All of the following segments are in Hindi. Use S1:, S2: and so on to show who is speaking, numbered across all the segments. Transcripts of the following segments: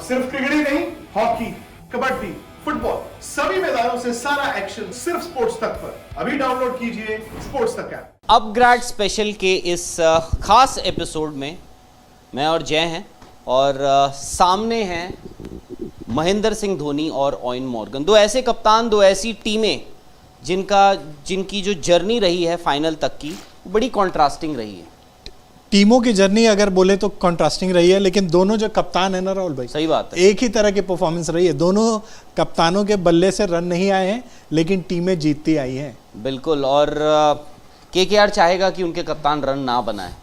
S1: सिर्फ क्रिकेट ही नहीं, हॉकी, कबड्डी, फुटबॉल, सभी मैदानों से सारा एक्शन सिर्फ स्पोर्ट्स तक पर। अभी डाउनलोड कीजिए स्पोर्ट्स तक ऐप।
S2: अपग्रेड स्पेशल के इस खास एपिसोड में मैं और जय हैं और सामने हैं महेंद्र सिंह धोनी और ओवेन मॉर्गन, दो ऐसे कप्तान, दो ऐसी टीमें जिनकी जो जर्नी रही है फाइनल तक की, बड़ी कॉन्ट्रास्टिंग रही है।
S3: टीमों की जर्नी अगर बोले तो कॉन्ट्रास्टिंग रही है, लेकिन दोनों जो कप्तान है ना राहुल भाई,
S2: सही बात है,
S3: एक ही तरह की परफॉर्मेंस रही है। दोनों कप्तानों के बल्ले से रन नहीं आए हैं, लेकिन टीमें जीतती आई हैं।
S2: बिल्कुल। और केकेआर चाहेगा कि उनके कप्तान रन ना बनाए,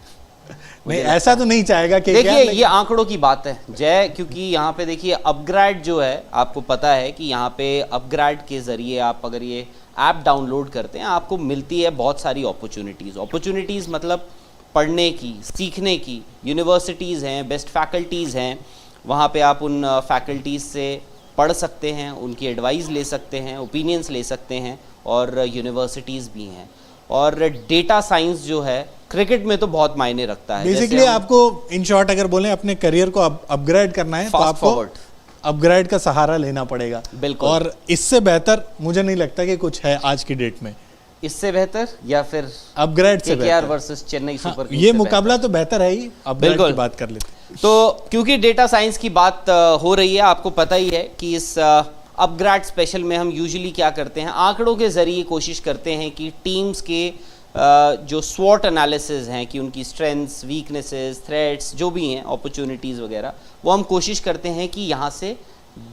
S3: नहीं ऐसा तो नहीं चाहेगा केकेआर।
S2: देखिए ये आंकड़ों की बात है जय, क्योंकि यहाँ पे देखिए अपग्रेड जो है, आपको पता है कि यहाँ पे अपग्रेड के जरिए आप अगर ये ऐप डाउनलोड करते हैं आपको मिलती है बहुत सारी अपॉर्चुनिटीज़ मतलब पढ़ने की, सीखने की। यूनिवर्सिटीज़ हैं, बेस्ट फैकल्टीज़ हैं, वहाँ पे आप उन फैकल्टीज़ से पढ़ सकते हैं, उनकी एडवाइस ले सकते हैं, ओपिनियंस ले सकते हैं, और यूनिवर्सिटीज़ भी हैं। और डेटा साइंस जो है क्रिकेट में तो बहुत मायने रखता है।
S3: बेसिकली आपको इन शॉर्ट अगर बोलें अपने करियर को अपग्रेड करना है तो आपको अपग्रेड का सहारा लेना पड़ेगा।
S2: बिल्कुल।
S3: और इससे बेहतर मुझे नहीं लगता कि कुछ है आज की डेट में।
S2: इससे बेहतर या फिर
S3: अपग्रेड से
S2: KKR versus Chennai super Kings,
S3: ये मुकाबला तो बेहतर है ही। अपग्रेड की बात कर लेते
S2: तो क्योंकि डेटा साइंस की बात हो रही है, आपको पता ही है कि इस अपग्रेड स्पेशल में हम यूजुअली क्या करते हैं, आंकड़ों के जरिए कोशिश करते हैं कि टीम्स के जो स्वॉट एनालिसिस हैं कि उनकी स्ट्रेंथ्स, वीकनेसेस, थ्रेट्स जो भी हैं, अपॉर्चुनिटीज़ वगैरह, वो हम कोशिश करते हैं कि यहाँ से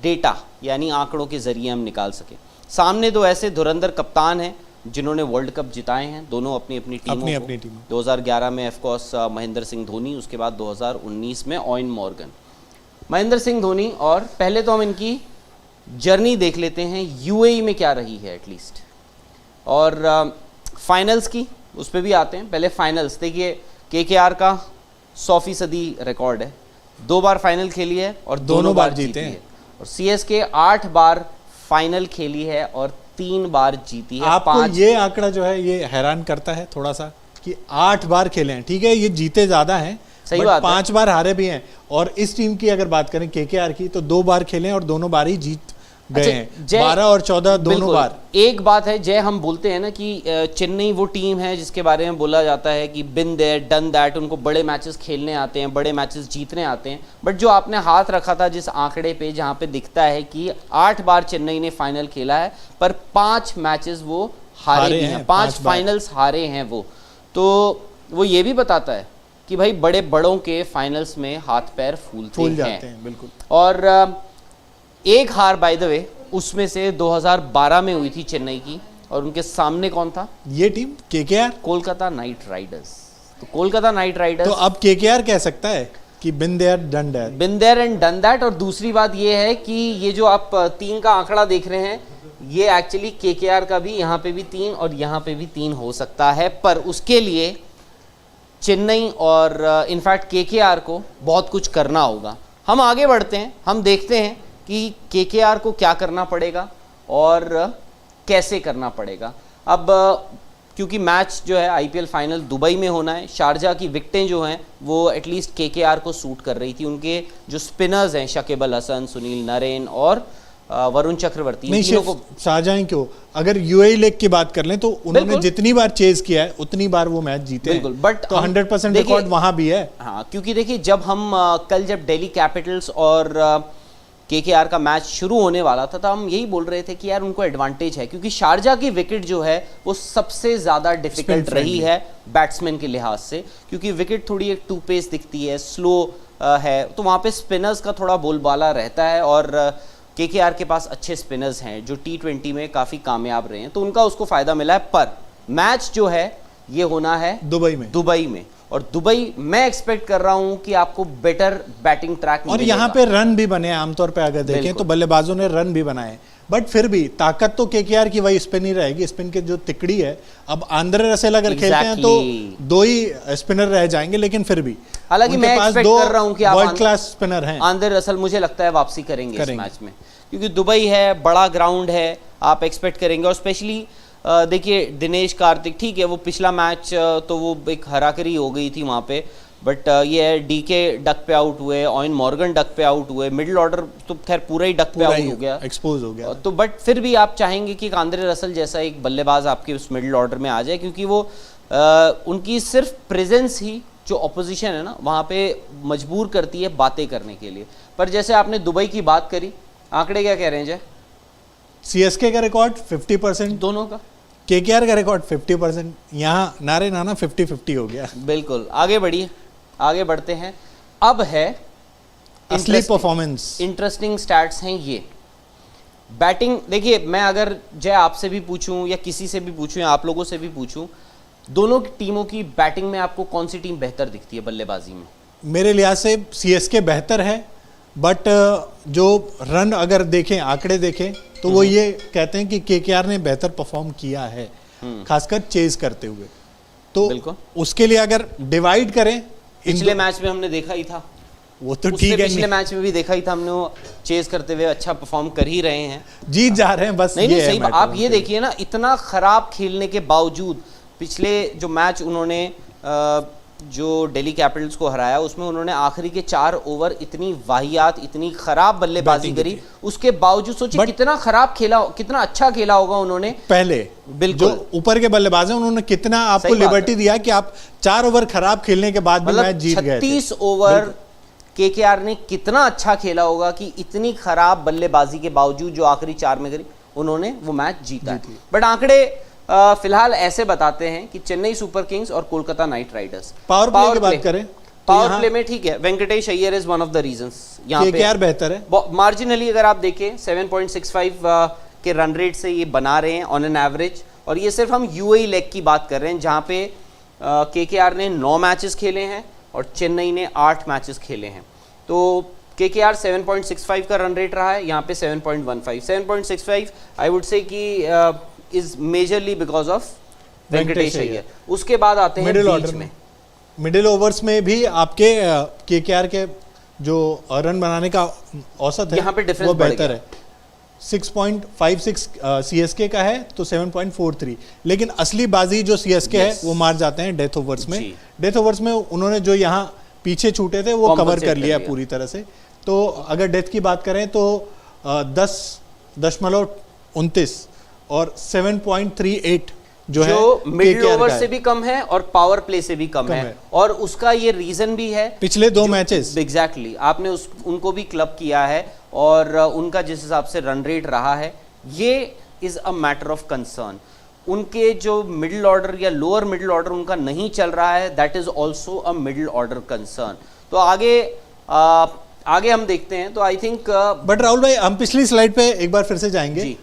S2: डेटा यानी आंकड़ों के ज़रिए हम निकाल सकें। सामने दो ऐसे धुरंधर कप्तान हैं जिन्होंने वर्ल्ड कप जिताए हैं, दोनों अपनी अपनी टीमों 2011 में ऑफकोर्स महेंद्र सिंह धोनी, उसके बाद 2019 में ओवेन मॉर्गन। महेंद्र सिंह धोनी, और पहले तो हम इनकी जर्नी देख लेते हैं यूएई में क्या रही है एटलीस्ट, और फाइनल्स की उस पर भी आते हैं। पहले फाइनल्स देखिए, केकेआर का 100% रिकॉर्ड है, 2 बार फाइनल खेली है और दोनों बार जीते हैं। और सीएसके 8 बार फाइनल खेली है और 3 बार जीती है।
S3: आपको ये आंकड़ा जो है ये हैरान करता है थोड़ा सा कि 8 बार खेले हैं, ठीक है ये जीते ज्यादा हैं,
S2: सही बात
S3: 5 बार हारे भी हैं। और इस टीम की अगर बात करें केकेआर की, तो 2 बार खेले और दोनों बार ही जीत गए हैं। 12 और 14 दोनों बार। एक
S2: बात है जय, हम बोलते हैं ना कि चेन्नई वो टीम है जिसके बारे में बोला जाता है कि बिन देयर डन दैट, उनको बड़े मैचेस खेलने आते हैं, बड़े मैचेस जीतने आते हैं। बट जो आपने हाथ रखा था जिस आंकड़े पे, जहाँ पे दिखता है कि 8 बार चेन्नई ने फाइनल खेला है पर 5 मैचेस वो हारे हैं, 5 फाइनल्स हारे हैं वो, तो वो ये भी बताता है कि भाई बड़े बड़ों के फाइनल्स में हाथ पैर फूल जाते हैं।
S3: बिल्कुल।
S2: और एक हार बाय द वे उसमें से 2012 में हुई थी चेन्नई की, और उनके सामने कौन था?
S3: ये team KKR,
S2: Kolkata night Riders. तो कोलकाता नाइट राइडर्स,
S3: तो अब केकेआर कह सकता है कि been there done that,
S2: been there and done that. और दूसरी बात ये है कि ये जो आप 3 का आंकड़ा देख रहे हैं, ये एक्चुअली केकेआर का भी यहाँ पे भी 3 और यहाँ पे भी 3 हो सकता है, पर उसके लिए चेन्नई और इनफैक्ट केकेआर को बहुत कुछ करना होगा। हम आगे बढ़ते हैं, हम देखते हैं कि केकेआर को क्या करना पड़ेगा और कैसे करना पड़ेगा। अब क्योंकि मैच जो है आईपीएल फाइनल दुबई में होना है, शारजा की विकेटें जो हैं वो एटलीस्ट केकेआर को सूट कर रही थी। उनके जो स्पिनर्स हैं, शकीब अल हसन, सुनील नरेन और वरुण चक्रवर्ती,
S3: नहीं सिर्फ शारजाह क्यों, अगर यूएई लीग की बात कर लें तो उन्होंने जितनी बार चेज किया है उतनी बार वो मैच जीते हैं।
S2: बिल्कुल। बट
S3: तो 100% रिकॉर्ड वहां भी है।
S2: हाँ, क्योंकि देखिए जब हम कल जब दिल्ली कैपिटल्स और केकेआर का मैच शुरू होने वाला था तो हम यही बोल रहे थे कि यार उनको एडवांटेज है, क्योंकि शारजा की विकेट जो है वो सबसे ज़्यादा डिफिकल्ट रही है बैट्समैन के लिहाज से, क्योंकि विकेट थोड़ी एक 2 पेस दिखती है, स्लो है, तो वहाँ पे स्पिनर्स का थोड़ा बोलबाला रहता है। और केकेआर के पास अच्छे स्पिनर्स हैं जो T20 में काफ़ी कामयाब रहे हैं, तो उनका उसको फ़ायदा मिला है। पर मैच जो है ये होना है दुबई में, और दुबई मैं एक्सपेक्ट कर रहा हूं कि आपको बेटर बैटिंग ट्रैक
S3: और यहाँ पे रन भी बने। आमतौर पे अगर देखें तो बल्लेबाजों ने रन भी बनाए, बट फिर भी ताकत तो केकेआर की वही स्पिन ही रहेगी। स्पिन की जो तिकड़ी है, अब आंद्रे रसेल अगर खेलते हैं तो 2 ही स्पिनर रह जाएंगे, लेकिन फिर भी
S2: हालांकि मैं एक्सपेक्ट कर रहा हूं कि आप
S3: वर्ल्ड क्लास स्पिनर हैं।
S2: आंद्रे रसेल मुझे लगता है वापसी करेंगे इस मैच में, क्योंकि दुबई है, बड़ा ग्राउंड है, आप एक्सपेक्ट करेंगे। और स्पेशली देखिए दिनेश कार्तिक, ठीक है वो पिछला मैच तो वो एक हराकरी हो गई थी वहाँ पे, बट ये है डीके डक पे आउट हुए, ऑयन मॉर्गन डक पे आउट हुए, मिडिल ऑर्डर तो खैर पूरा ही डक पे आउट हो गया,
S3: एक्सपोज हो गया।
S2: तो बट फिर भी आप चाहेंगे कि आंद्रे रसल जैसा एक बल्लेबाज आपके उस मिडिल ऑर्डर में आ जाए, क्योंकि वो उनकी सिर्फ प्रेजेंस ही जो ऑपोजिशन है ना वहाँ पे मजबूर करती है बातें करने के लिए। पर जैसे आपने दुबई की बात करी, आंकड़े क्या कह रहे हैं जय?
S3: सीएसके का रिकॉर्ड 50%,
S2: दोनों का,
S3: केकेआर का रिकॉर्ड 50%, यहाँ नारे नाना 50-50 हो गया।
S2: बिल्कुल। आगे बढ़िए, आगे बढ़ते हैं। अब है
S3: असली परफॉर्मेंस,
S2: इंटरेस्टिंग स्टैट्स हैं ये। बैटिंग देखिए, मैं अगर जय आपसे भी पूछूं या किसी से भी पूछूं या आप लोगों से भी पूछूं, दोनों की टीमों की बैटिंग में आपको कौन सी टीम बेहतर दिखती है बल्लेबाजी में?
S3: मेरे लिहाज से सीएसके बेहतर है, बट जो रन अगर देखें, आंकड़े देखें तो वो ये कहते हैं कि केकेआर ने बेहतर परफॉर्म किया है, खासकर चेज करते हुए। तो
S2: बिल्कुल,
S3: उसके लिए अगर डिवाइड करें,
S2: पिछले मैच में हमने देखा ही था,
S3: वो तो ठीक है,
S2: पिछले मैच में भी देखा ही था हमने, वो चेज करते हुए अच्छा परफॉर्म कर ही रहे हैं,
S3: जीत जा रहे हैं, बस
S2: नहीं
S3: ये
S2: सही।
S3: है
S2: आप ये देखिए ना, इतना खराब खेलने के बावजूद पिछले जो मैच उन्होंने जो दिल्ली कैपिटल्स को हराया, उसमें उन्होंने आखिरी के 4 ओवर इतनी वाहियात, इतनी खराब बल्लेबाजी करी, उसके बावजूद सोचिए कितना खराब खेला, कितना अच्छा खेला होगा उन्होंने पहले। बिल्कुल,
S3: जो ऊपर के बल्लेबाज हैं उन्होंने कितना आपको लिबर्टी दिया कि आप 4 ओवर खराब खेलने के बाद भी मैच जीत गए।
S2: 36 ओवर केकेआर ने कितना अच्छा खेला होगा कि इतनी खराब बल्लेबाजी के बावजूद जो आखिरी 4 में करी, उन्होंने वो मैच जीता। बट आंकड़े फिलहाल ऐसे बताते हैं कि चेन्नई सुपर किंग्स और Kolkata night Riders,
S3: power play की बात करें,
S2: पावर प्ले में ठीक है, Venkatesh Iyer is one of the reasons. यहाँ पे
S3: केकेआर बेहतर है
S2: मार्जिनली, अगर आप देखें 7.65 के रन रेट से ये बना रहे हैं ऑन एन एवरेज, और ये सिर्फ हम यूएई लेग की बात कर रहे हैं, जहाँ पे केकेआर ने 9 मैचेस खेले हैं और चेन्नई ने 8 मैचेस खेले हैं। तो केकेआर 7.65 का रन रेट रहा है, यहाँ पे 7.15। 7.65 आई वुड से कि is majorly because of Venkatesh Iyer. उसके बाद आते हैं बीच में,
S3: मिडिल ओवर्स में भी आपके केकेआर के जो रन बनाने का औसत है,
S2: यहाँ पे डिफरेंस
S3: वो बेहतर है। 6.56 सीएसके का है तो 7.43, लेकिन असली बाजी जो सीएसके है वो मार जाते हैं डेथ ओवर्स में। डेथ ओवर्स में उन्होंने जो यहाँ पीछे छूटे थे वो कवर कर लिया पूरी तरह से। तो अगर डेथ की बात करें तो 10.29 और 7.38 जो है
S2: मिडिल ओवर से भी कम है और पावर प्ले से भी कम है, और उसका ये रीजन भी है
S3: पिछले 2 मैचेस।
S2: एग्जैक्टली, आपने उनको भी क्लब किया है और उनका जिस हिसाब से रन रेट रहा है, ये is a matter of concern. उनके जो मिडिल ऑर्डर या लोअर मिडिल ऑर्डर उनका नहीं चल रहा है, that is also a middle order concern. तो आगे हम देखते हैं। तो आई थिंक
S3: बट राहुल भाई, हम पिछली स्लाइड पे एक बार फिर से जाएंगे जी।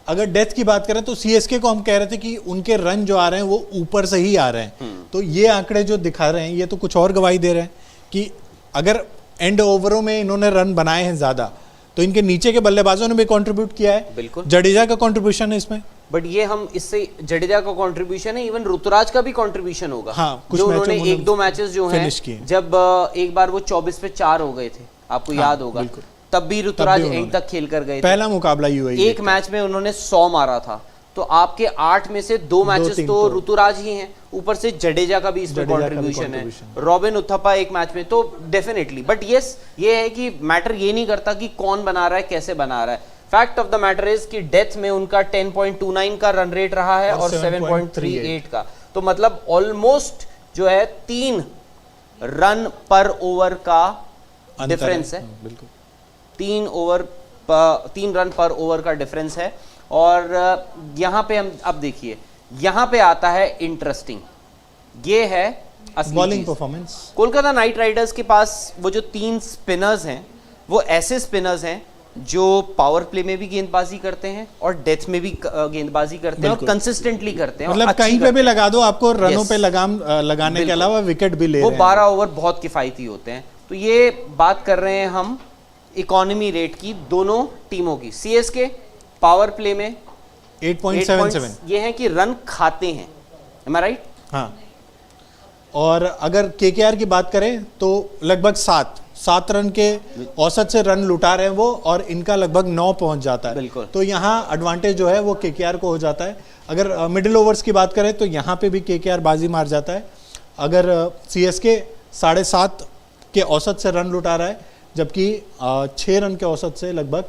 S3: अगर डेथ की बात करें तो सीएसके को हम कह रहे थे कि उनके रन जो आ रहे हैं वो ऊपर से ही आ रहे हैं, तो ये आंकड़े जो दिखा रहे हैं ये तो कुछ और गवाही दे रहे हैं कि अगर एंड ओवरों में इन्होंने रन बनाए हैं ज्यादा, तो इनके नीचे के बल्लेबाजों ने भी कंट्रीब्यूट किया है।
S2: बिल्कुल,
S3: जडेजा का कंट्रीब्यूशन है इसमें,
S2: बट ये हम इससे जडेजा का कंट्रीब्यूशन है, इवन ऋतुराज का भी कंट्रीब्यूशन होगा।
S3: हाँ, कुछ
S2: जो उन्होंने 1-2 मैचेस जो हैं, जब एक बार वो 24 पे 4 हो गए थे, आपको याद होगा, तब भी ऋतुराज एंड तक खेल कर गए थे।
S3: पहला मुकाबला यूएई,
S2: एक मैच में उन्होंने 100 मारा था, तो आपके 8 में से 2 मैचेस तो ऋतुराज ही हैं, ऊपर से जडेजा का भी इसमें कंट्रीब्यूशन है, रॉबिन उथप्पा एक मैच में, तो डेफिनेटली। बट यस, ये है कि मैटर ये नहीं करता कि कौन बना रहा है, कैसे बना रहा है। Fact of the matter is कि डेथ में उनका 10.29 का रन रेट रहा है और 7.38 का, तो मतलब ऑलमोस्ट जो है 3 रन पर ओवर का डिफरेंस है।
S3: बिल्कुल,
S2: 3 रन पर ओवर का डिफरेंस है। और यहाँ पे हम अब देखिए, यहाँ पे आता है इंटरेस्टिंग, ये है
S3: bowling performance.
S2: Kolkata night Riders के पास वो जो 3 स्पिनर्स हैं, वो ऐसे स्पिनर्स हैं जो पावर प्ले में भी गेंदबाजी करते हैं और डेथ में भी गेंदबाजी करते हैं और कंसिस्टेंटली करते हैं,
S3: मतलब कहीं पे भी लगा दो, आपको रनों पे लगाम लगाने के अलावा विकेट भी ले रहे हैं।
S2: वो 12 ओवर बहुत किफायती होते हैं। तो ये बात कर रहे हैं हम इकोनॉमी रेट की दोनों टीमों की। सीएसके पावर प्ले में
S3: 8.77,
S2: ये है कि रन खाते हैं, am I right?
S3: हाँ, और अगर केकेआर की बात करें तो लगभग 7 रन के औसत से रन लुटा रहे हैं वो, और इनका लगभग 9 पहुंच जाता है।
S2: बिल्कुल,
S3: तो यहाँ एडवांटेज जो है वो केकेआर को हो जाता है। अगर मिडिल ओवर्स की बात करें तो यहाँ पे भी केकेआर बाजी मार जाता है। अगर CSK 7.5 के औसत से रन लुटा रहा है, जबकि 6 रन के औसत से लगभग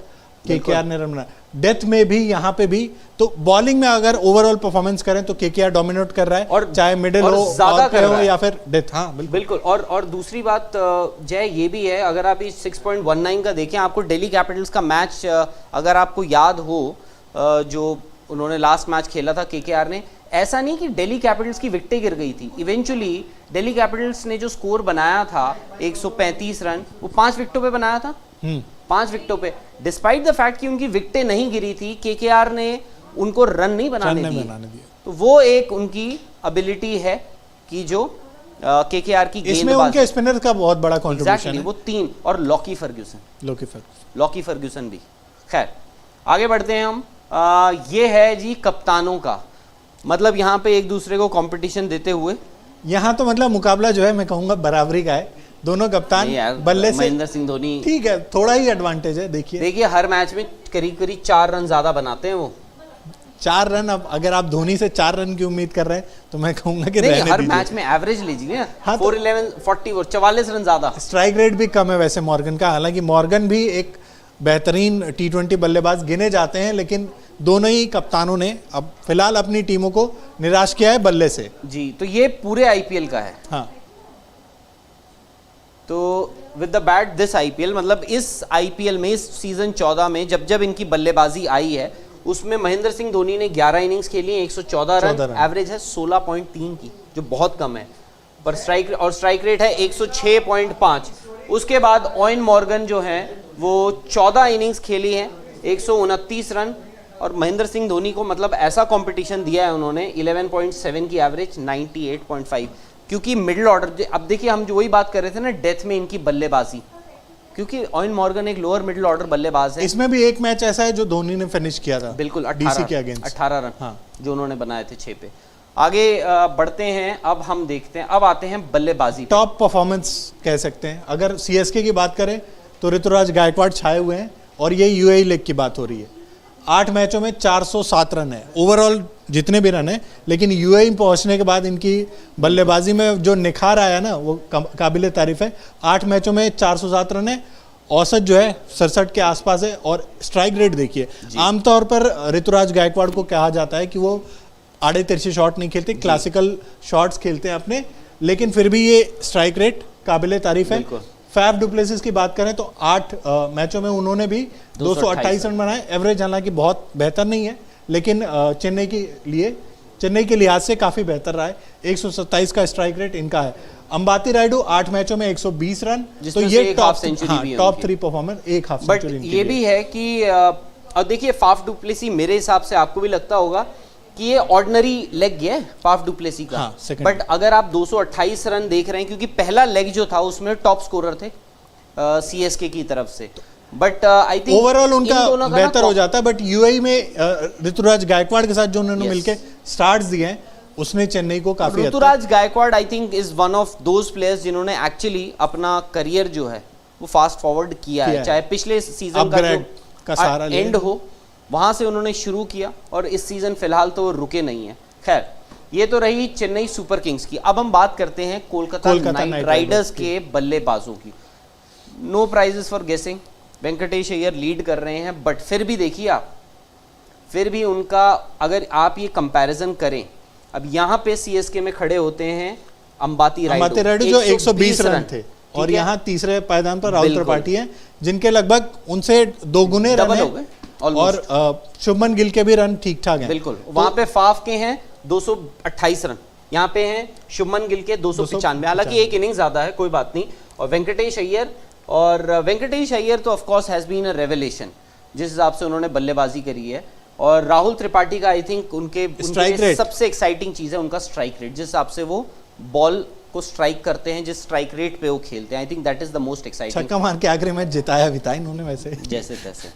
S3: KKR ने रन बनाया। डेथ में भी यहाँ पे भी तो बॉलिंग में अगर ओवरऑल परफॉर्मेंस करें तो KKR डोमिनेट कर रहा है, और चाहे मिडिल हो,
S2: ज्यादा कर रहा है
S3: या फिर डेथ। हाँ
S2: बिल्कुल। और दूसरी बात जय ये भी है, अगर आप इस 6.19 का देखें, आपको दिल्ली कैपिटल्स का मैच अगर आपको याद हो, जो उन्होंने लास्ट मैच खेला था KKR ने, ऐसा नहीं कि दिल्ली कैपिटल्स की विकेटें गिर गई थी। इवेंचुअली दिल्ली कैपिटल्स ने जो स्कोर बनाया था 135 रन, वो 5 विकेटों पे बनाया था। 5 विकेटों पे, डिस्पाइट द फैक्ट कि उनकी विकेटें नहीं गिरी थी, KKR ने उनको रन नहीं बनाने दिए। तो वो एक उनकी एबिलिटी है कि जो KKR की
S3: इसमें उनके स्पिनर का बहुत बड़ा कंट्रीब्यूशन है।
S2: वो 3 और लॉकी फर्ग्यूसन भी। खैर आगे बढ़ते हैं हम। ये है जी कप्तानों का, मतलब यहाँ पे एक दूसरे को कंपटीशन देते हुए,
S3: यहाँ तो मतलब मुकाबला जो है मैं कहूँगा बराबरी का है। दोनों कप्तान बल्ले से,
S2: महेंद्र सिंह धोनी
S3: ठीक है, थोड़ा ही एडवांटेज है। देखिए
S2: हर मैच में करीब 4 रन ज्यादा बनाते हैं वो।
S3: 4 रन, अब अगर आप धोनी से 4 रन की उम्मीद कर रहे हैं तो मैं कहूंगा कि
S2: नहीं, हर मैच में एवरेज लीजिए ना। हाँ, 411 40 और 44 रन ज्यादा।
S3: स्ट्राइक रेट भी कम है वैसे मॉर्गन का, हालांकि मॉर्गन भी एक बेहतरीन T20 बल्लेबाज गिने जाते हैं, लेकिन दोनों ही कप्तानों ने अब फिलहाल अपनी टीमों को निराश किया है बल्ले से
S2: जी। तो ये पूरे IPL का है।
S3: हाँ,
S2: तो with the bat this IPL, मतलब इस IPL में, इस सीजन 14 में जब इनकी बल्लेबाजी आई है, उसमें महेंद्र सिंह धोनी ने 11 इनिंग्स खेली है, 114 रन, एवरेज है 16.3 की, जो बहुत कम है। पर स्ट्राइक रेट है 106.5। उसके बाद ओवेन मॉर्गन जो है वो 14 इनिंग्स खेली है, 129 रन, और महेंद्र सिंह धोनी को मतलब ऐसा कंपटीशन दिया है उन्होंने, 11.7 की एवरेज, 98.5। क्योंकि मिडिल ऑर्डर, अब देखिए हम जो वही बात कर रहे थे ना डेथ में इनकी बल्लेबाजी, क्योंकि ओवेन मॉर्गन एक लोअर मिडिल ऑर्डर बल्लेबाज है।
S3: इसमें भी एक मैच ऐसा है जो धोनी ने फिनिश किया था,
S2: बिल्कुल
S3: 18
S2: रन हाँ, जो उन्होंने बनाए थे 6 पे। आगे बढ़ते हैं, अब हम देखते हैं, अब आते हैं बल्लेबाजी।
S3: टॉप परफॉर्मेंस कह सकते हैं, अगर CSK की बात करें तो ऋतुराज गायकवाड़ छाए हुए हैं, और ये UAE लीग की बात हो रही है। 8 मैचों में 407 रन है ओवरऑल जितने भी रन है, लेकिन UAE पहुंचने के बाद इनकी बल्लेबाजी में जो निखार आया ना, वो काबिले तारीफ है। 8 मैचों में 407 रन है, औसत जो है 67 के आसपास है, और स्ट्राइक रेट देखिए, आमतौर पर ऋतुराज गायकवाड़ को कहा जाता है कि वो आड़े तिरछे शॉट नहीं खेलते, क्लासिकल शॉट्स खेलते हैं अपने, लेकिन फिर भी ये स्ट्राइक रेट काबिले तारीफ है। फैफ डुप्लेसिस की बात करें तो 8 मैचों में उन्होंने भी 228 रन बनाए, एवरेज हालांकि बहुत बेहतर नहीं है, लेकिन चेन्नई के लिहाज से काफी बेहतर रहा है। 127 का स्ट्राइक रेट इनका है। अंबाती रायडू 8 मैचों में 120 रन, तो ये टॉप 3 परफॉर्मर, एक हाफ सेंचुरी।
S2: ये भी है कि अब देखिए फाफ डुप्लेसी, मेरे हिसाब से आपको भी लगता होगा कि ये ऑर्डिनरी लेग है फाफ डुप्लेसी का, बट अगर आप 228 रन देख रहे हैं, क्योंकि पहला लेग जो था उसमें टॉप स्कोरर थे CSK की तरफ से, बट आई थिंक
S3: ओवरऑल उनका बेहतर हो जाता है। बट UAE में ऋतुराज गायकवाड़ के साथ जो उन्होंने मिलकर स्टार्ट्स दिए हैं, उसने चेन्नई को काफी,
S2: Ruturaj Gaikwad I think is one of those players जिन्होंने एक्चुअली अपना करियर जो है वो फास्ट फॉरवर्ड किया है, चाहे पिछले सीजन का जो एंड हो, वहां से उन्होंने शुरू किया, और इस सीजन फिलहाल तो वो रुके नहीं है। खैर, ये तो रही चेन्नई सुपर किंग्स की। अब हम बात करते हैं कोलकाता नाइट राइडर्स के बल्लेबाजों की। नो प्राइजेस फॉर गेसिंग, वेंकटेश अय्यर लीड कर रहे हैं, बट फिर भी देखिए आप, फिर भी उनका अगर आप ये कंपैरिजन करें, अब यहाँ पे CSK में खड़े होते हैं अंबाती रायडू
S3: जो 120 रन थे, और यहाँ तीसरे पायदान पर राहुल त्रिपाठी हैं, जिनके लगभग उनसे 2 गुने रन हैं, और शुभमन गिल के भी रन ठीक ठाक हैं।
S2: बिल्कुल, वहां पे फाफ के हैं 228 रन, यहाँ पे हैं शुभमन गिल के 295, हालांकि एक इनिंग ज्यादा है, कोई बात नहीं। और वेंकटेश अय्यर तो of course has been a revelation, जिस हिसाब से उन्होंने बल्लेबाजी करी है। और राहुल त्रिपाठी का आई थिंक उनके सबसे एक्साइटिंग चीज है उनका स्ट्राइक रेट, जिस हिसाब से वो बॉल को स्ट्राइक करते हैं, जिस स्ट्राइक रेट पे वो खेलते हैं, I think that is the most exciting.
S3: छक्का मार के आखिरी मैच जिताया भी था इन्होंने वैसे,
S2: जैसे तैसे।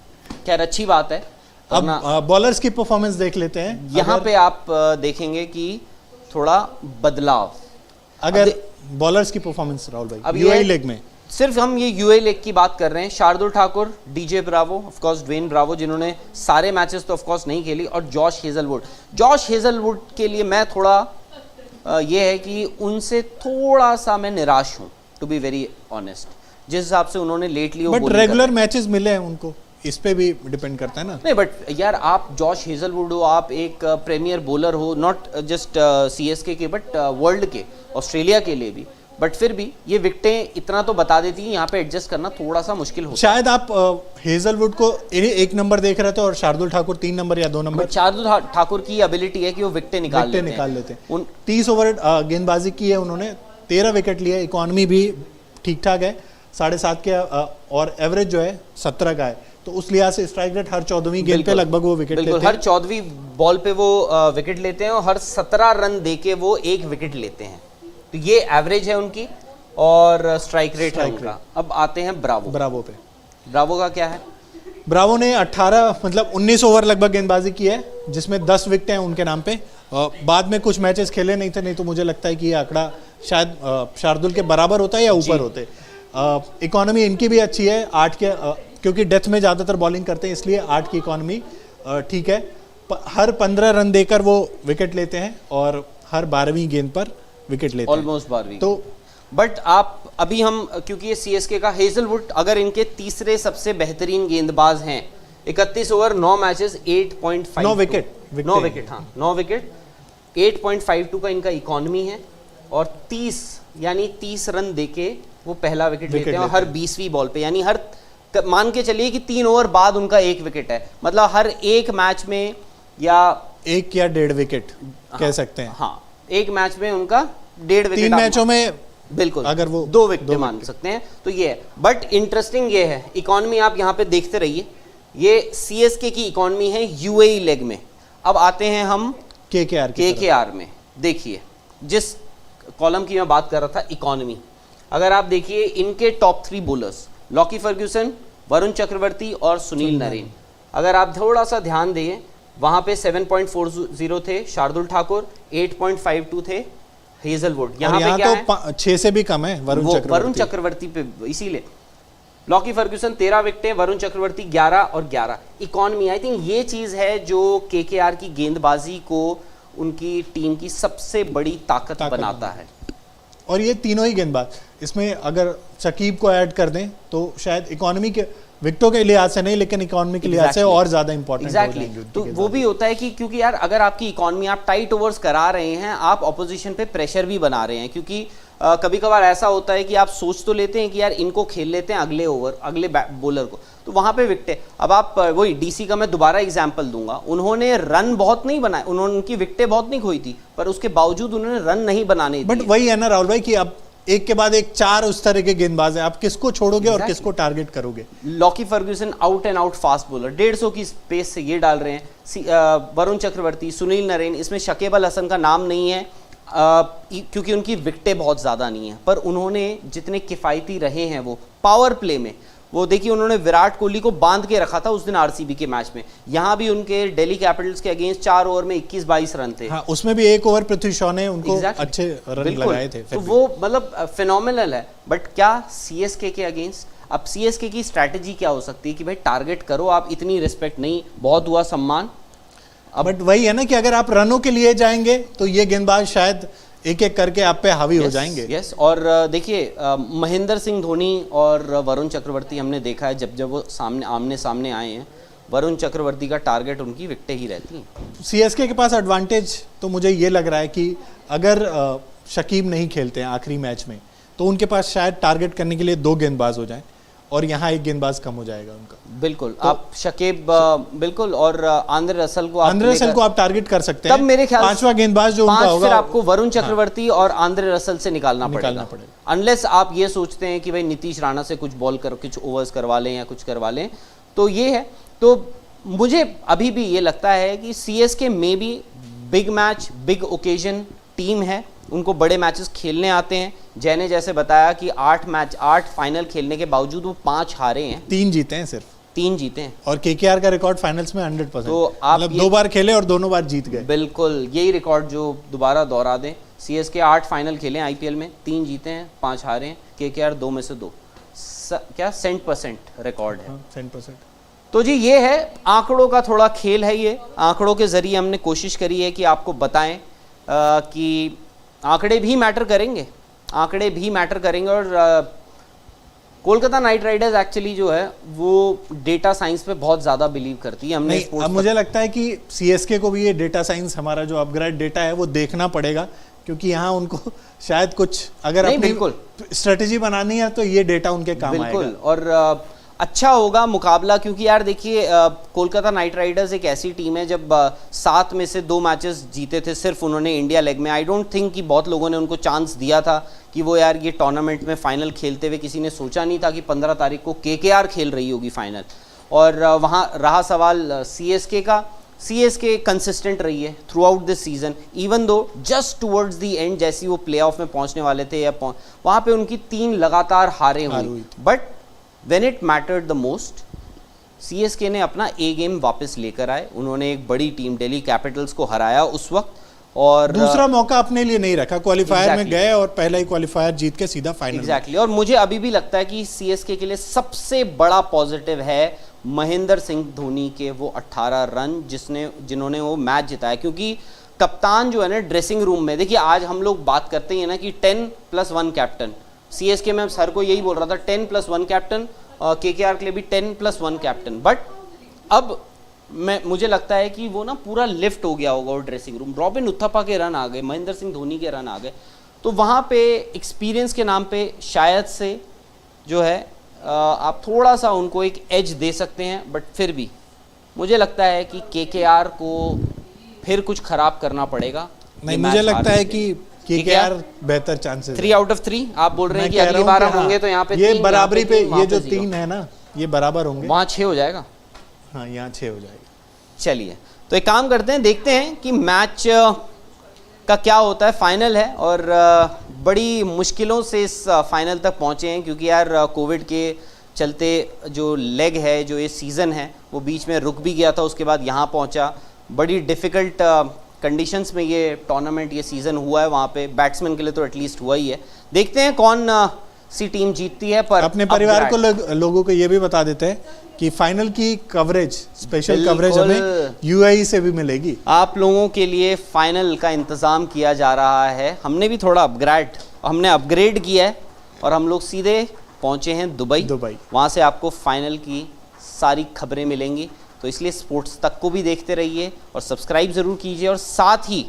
S2: खैर, अच्छी बात है।
S3: अब बॉलर्स की परफॉर्मेंस देख लेते हैं।
S2: यहाँ पे आप देखेंगे कि थोड़ा बदलाव,
S3: अगर बॉलर्स की परफॉर्मेंस राहुल भाई UAE लेग में,
S2: सिर्फ हम ये UAE लेग की बात कर रहे हैं। Shardul Thakur, DJ Bravo, of course Dwayne Bravo, जिन्होंने सारे मैचेस तो ऑफ कोर्स नहीं खेली, और जॉश हेजलवुड के लिए मैं थोड़ा ये है कि उनसे थोड़ा सा मैं निराश हूँ, टू बी वेरी ऑनेस्ट, जिस हिसाब से उन्होंने लेटली वो
S3: बट रेगुलर मैचेस मिले हैं उनको, इस पे भी डिपेंड करता है ना।
S2: नहीं बट यार आप जॉश हेजलवुड हो, आप एक प्रीमियर बॉलर हो, नॉट जस्ट सीएसके के बट वर्ल्ड के, ऑस्ट्रेलिया के लिए भी, बट फिर भी ये विकेटें इतना तो बता देती हैं, यहाँ पे एडजस्ट करना थोड़ा सा मुश्किल होता है।
S3: शायद आप हेजलवुड को 1 नंबर देख रहे थे और शार्दुल ठाकुर 3 नंबर या 2 नंबर।
S2: शार्दुल ठाकुर की एबिलिटी है कि वो विकेटें निकाल लेते
S3: हैं। 30 ओवर गेंदबाजी की है उन्होंने, 13 विकेट लिए, इकोनॉमी भी ठीक ठाक है 7.5 के, और एवरेज जो है 17 का है, तो उस लिहाज से स्ट्राइक रेट हर 14वीं गेंद पे लगभग वो विकेट लेते हैं।
S2: हर 14वीं बॉल पे वो विकेट लेते हैं और हर 17 रन देके वो 1 विकेट लेते हैं, तो ये एवरेज है उनकी और स्ट्राइक रेट है उनका। अब आते हैं ब्रावो पे। ब्रावो का क्या है?
S3: ब्रावो ने 19 ओवर लगभग गेंदबाजी की है, जिसमें 10 विकेट हैं उनके नाम पे। बाद में कुछ मैचेस खेले नहीं थे, नहीं तो मुझे लगता है कि ये आंकड़ा शायद शार्दुल के बराबर होता है या ऊपर होते। इकोनॉमी इनकी भी अच्छी है, 8 के, क्योंकि डेथ में ज़्यादातर बॉलिंग करते हैं इसलिए 8 की इकोनॉमी ठीक है। हर 15 रन देकर वो विकेट लेते हैं और हर 12वीं गेंद पर विकेट लेते हैं,
S2: ऑलमोस्ट 12वीं।
S3: तो
S2: बट आप अभी हम, क्योंकि ये सीएसके का हेजलवुड अगर इनके तीसरे सबसे बेहतरीन गेंदबाज हैं, 31 ओवर 9 मैचेस 8.5 9 विकेट हाँ 9 विकेट 8.52 का इनका इकोनॉमी है और 30 रन देके वो पहला विकेट लेते हैं हर 20वीं बॉल पे, यानी हर मान के चलिए कि 3 ओवर बाद उनका 1 विकेट है, मतलब हर एक मैच में या
S3: 1 या 1.5 विकेट कह सकते हैं।
S2: हाँ, एक मैच में उनका 1.5 विकेट,
S3: 3 मैचों में
S2: बिल्कुल
S3: अगर वो
S2: 2 विकेट मान सकते हैं, तो ये है। बट इंटरेस्टिंग ये है, इकोनॉमी आप यहाँ पे देखते रहिए, ये सीएसके की इकोनॉमी है यूएई लेग में। अब आते हैं हम केकेआर में। देखिए जिस कॉलम की मैं बात कर रहा था इकोनॉमी, अगर आप देखिए इनके top 3 bowlers Lockie Ferguson, Varun Chakravarthy और सुनील नरेन, अगर आप थोड़ा सा ध्यान दें वहां पे 7.40 थे शार्दुल ठाकुर, 8.52 थे हेजलवुड, यहाँ पे क्या
S3: तो 6 से भी कम है
S2: वरुण चक्रवर्ती पे, इसीलिए लॉकी फर्ग्यूसन 13 विकेटें, वरुण चक्रवर्ती 11 और 11 इकोनॉमी। आई थिंक ये चीज है जो केकेआर की गेंदबाजी को उनकी टीम की सबसे बड़ी ताकत बनाता है।
S3: और ये तीनों ही गेंदबाज, इसमें अगर शकीब को ऐड कर दें तो शायद इकोनॉमी के विकेटों के लिहाज से नहीं, लेकिन इकोनॉमी के लिहाज से और ज्यादा इंपॉर्टेंट हो जाएंगे।
S2: तो वो भी होता है कि क्योंकि यार अगर आपकी इकोनॉमी, आप टाइट ओवर्स करा रहे हैं, आप ऑपोजिशन पे प्रेशर भी बना रहे हैं, क्योंकि कभी कभार ऐसा होता है कि आप सोच तो लेते हैं कि यार इनको खेल लेते हैं अगले ओवर अगले बॉलर को, तो वहाँ पे विकेट। अब आप वही डीसी का मैं दोबारा एग्जांपल दूंगा, उन्होंने रन बहुत नहीं बनाए, उन्होंने उनकी विकेटें बहुत नहीं खोई थी, पर उसके बावजूद उन्होंने रन नहीं बनाने दिए।
S3: बट वही है ना राहुल भाई कि अब एक के बाद एक 4 उस तरह के गेंदबाज हैं, आप किसको छोड़ोगे और किसको टारगेट करोगे।
S2: Lockie Ferguson out and out fast bowler, 150 की स्पेस से ये डाल रहे हैं। वरुण चक्रवर्ती, सुनील नरेन, इसमें शकीब अल हसन का नाम नहीं है क्योंकि उनकी विकेटें बहुत ज़्यादा नहीं है, पर उन्होंने जितने किफ़ायती रहे हैं वो पावर प्ले में, वो देखिए उन्होंने विराट कोहली को बांध के रखा था उस दिन आरसीबी के मैच में। यहाँ भी उनके दिल्ली कैपिटल्स के अगेंस्ट 4 ओवर में 21-22 रन थे।
S3: हाँ, उसमें भी 1 ओवर पृथ्वी शॉ ने उनको अच्छे रन लगाए थे,
S2: तो वो मतलब फिनोमिनल है। बट क्या सीएसके के अगेंस्ट, अब सीएसके की स्ट्रैटेजी क्या हो सकती है कि भाई टारगेट करो, आप इतनी रिस्पेक्ट नहीं, बहुत हुआ सम्मान।
S3: बट वही है ना कि अगर आप रनों के लिए जाएंगे तो ये गेंदबाज शायद एक एक करके आप पे हावी हो जाएंगे।
S2: यस, और देखिए महेंद्र सिंह धोनी और वरुण चक्रवर्ती हमने देखा है जब वो आमने सामने आए हैं, वरुण चक्रवर्ती का टारगेट उनकी विकेटें ही रहती हैं।
S3: सीएसके के पास एडवांटेज तो मुझे ये लग रहा है कि अगर शकीब नहीं खेलते हैं आखिरी मैच में तो उनके पास शायद टारगेट करने के लिए 2 गेंदबाज हो जाएं और यहाँ 1 गेंदबाज कम हो जाएगा उनका।
S2: बिल्कुल, तो आप शकीब बिल्कुल और आंद्रे रसल को
S3: आप टारगेट कर सकते हैं।
S2: तब मेरे ख्याल
S3: 5वां गेंदबाज जो उनका होगा,
S2: फिर आपको वरुण चक्रवर्ती और आंद्रे रसल से निकालना पड़ेगा। अनलेस आप ये सोचते हैं कि भाई नीतीश राणा से कुछ कुछ ओवर्स करवा लें या कुछ करवा लें, तो ये है। तो मुझे अभी भी ये लगता है कि सीएसके में भी big match, big occasion team है, उनको बड़े मैचेस खेलने आते हैं। जय ने जैसे बताया कि 8 फाइनल खेलने के बावजूद वो 5 हारे हैं,
S3: 3 जीते हैं, सिर्फ
S2: 3 जीते हैं।
S3: और केकेआर का रिकॉर्ड फाइनल्स में 100%,
S2: तो आप
S3: मतलब 2 बार खेले और दोनों बार जीत गए।
S2: बिल्कुल यही रिकॉर्ड जो दोबारा दोहरा दें। सीएसके 8 फाइनल खेले हैं आईपीएल में, 3 जीते हैं, 5 हारे हैं। केकेआर 2 में से 2, क्या 100% रिकॉर्ड है।
S3: 100%।
S2: तो जी ये है, आंकड़ों का थोड़ा खेल है। ये आंकड़ों के जरिए हमने कोशिश करी है कि आपको बताएं कि आंकड़े भी मैटर करेंगे, आंकड़े भी मैटर करेंगे। और कोलकाता नाइट राइडर्स एक्चुअली जो है वो डेटा साइंस पे बहुत ज़्यादा बिलीव करती है। हमने
S3: नहीं, अब मुझे लगता है कि सीएसके को भी ये डेटा साइंस, हमारा जो अपग्रेड डेटा है वो देखना पड़ेगा, क्योंकि यहाँ उनको शायद कुछ अगर अपनी स्ट्रेटेजी बनानी है तो ये डेटा उनके काम आएगा।
S2: बिल्कुल। और अच्छा होगा मुकाबला, क्योंकि यार देखिए कोलकाता नाइट राइडर्स एक ऐसी टीम है, जब 7 में से 2 मैचेस जीते थे सिर्फ उन्होंने इंडिया लेग में। आई डोंट थिंक कि बहुत लोगों ने उनको चांस दिया था कि वो यार ये टूर्नामेंट में फाइनल खेलते हुए, किसी ने सोचा नहीं था कि 15 तारीख को केकेआर खेल रही होगी फाइनल। और वहाँ रहा सवाल सीएसके का। सीएसके कंसिस्टेंट रही है through out this season, even though just towards the end जैसे वो प्लेऑफ में पहुंचने वाले थे या वहाँ पे उनकी 3 लगातार हारें हुई, but when it mattered the most CSK ने अपना ए गेम वापस लेकर आए। उन्होंने एक बड़ी टीम दिल्ली कैपिटल्स को हराया उस वक्त, और
S3: दूसरा मौका अपने लिए नहीं रखा, क्वालिफायर में गए और पहला ही क्वालिफायर जीत के सीधा फाइनल।
S2: एग्जैक्टली। और मुझे अभी भी लगता है कि सीएसके के लिए सबसे बड़ा पॉजिटिव है महेंद्र सिंह धोनी के वो 18 रन जिन्होंने वो मैच जिताया। क्योंकि कप्तान जो है ना ड्रेसिंग रूम में, देखिए आज हम लोग बात करते हैं ना कि 10+1 कैप्टन, सीएसके में सर को यही बोल रहा था 10+1 कैप्टन, केकेआर के लिए भी 10+1 कैप्टन। बट अब मुझे लगता है कि वो ना पूरा लिफ्ट हो गया होगा वो ड्रेसिंग रूम। रॉबिन उथप्पा के रन आ गए, महेंद्र सिंह धोनी के रन आ गए, तो वहाँ पे एक्सपीरियंस के नाम पे शायद से जो है आप थोड़ा सा उनको एक एज दे सकते हैं। बट फिर भी मुझे लगता है कि केकेआर को फिर कुछ खराब करना पड़ेगा।
S3: नहीं, मुझे लगता है कि केकेआर बेहतर चांसेस
S2: 3 आउट ऑफ 3 आप बोल रहे हैं कि अगली बार हम होंगे तो यहाँ पे
S3: ये बराबरी पे, ये जो 3 है ना ये बराबर होंगे,
S2: वहाँ 6 हो जाएगा।
S3: हाँ, यहाँ 6 हो जाएगा।
S2: चलिए तो एक काम करते हैं, देखते हैं कि मैच का क्या होता है। फाइनल है और बड़ी मुश्किलों से इस फाइनल तक पहुँचे हैं, क्योंकि यार कोविड के चलते जो लेग है, जो ये सीज़न है वो बीच में रुक भी गया था, उसके बाद यहाँ पहुँचा। बड़ी डिफ़िकल्ट कंडीशंस में ये टूर्नामेंट, ये सीज़न हुआ है। वहाँ पे बैट्समैन के लिए तो एटलीस्ट हुआ ही है। देखते हैं कौन सी टीम जीतती है। पर
S3: अपने परिवार को लोगों को ये भी बता देते हैं कि फाइनल की कवरेज, स्पेशल कवरेज हमें यूएई से भी मिलेगी।
S2: आप लोगों के लिए फाइनल का इंतज़ाम किया जा रहा है। हमने भी थोड़ा अपग्रेड किया है और हम लोग सीधे पहुँचे हैं दुबई। वहाँ से आपको फाइनल की सारी खबरें मिलेंगी, तो इसलिए स्पोर्ट्स तक को भी देखते रहिए और सब्सक्राइब ज़रूर कीजिए। और साथ ही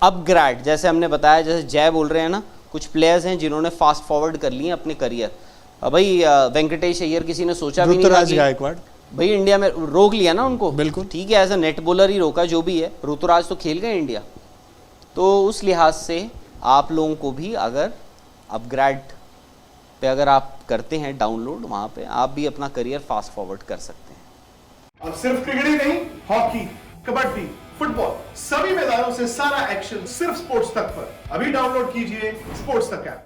S2: अपग्रेड, जैसे हमने बताया, जैसे जय बोल रहे हैं ना, कुछ प्लेयर्स हैं जिन्होंने फास्ट फॉरवर्ड कर लिए अपने करियर। भाई वेंकटेश अय्यर किसी ने सोचा भी नहीं था कि
S3: गायकवाड़
S2: भाई इंडिया में रोक लिया ना उनको।
S3: बिल्कुल
S2: ठीक है, एज अ नेट बॉलर ही रोका, जो भी है। ऋतुराज तो खेल गए इंडिया। तो उस लिहाज से आप लोगों को भी अगर अपग्रेड पे अगर आप करते हैं डाउनलोड, वहाँ पे आप भी अपना करियर फास्ट फॉरवर्ड कर सकते हैं।
S1: अब सिर्फ क्रिकेट ही नहीं, हॉकी, कबड्डी, फुटबॉल, सभी मैदानों से सारा एक्शन सिर्फ स्पोर्ट्स तक पर। अभी डाउनलोड कीजिए स्पोर्ट्स तक ऐप।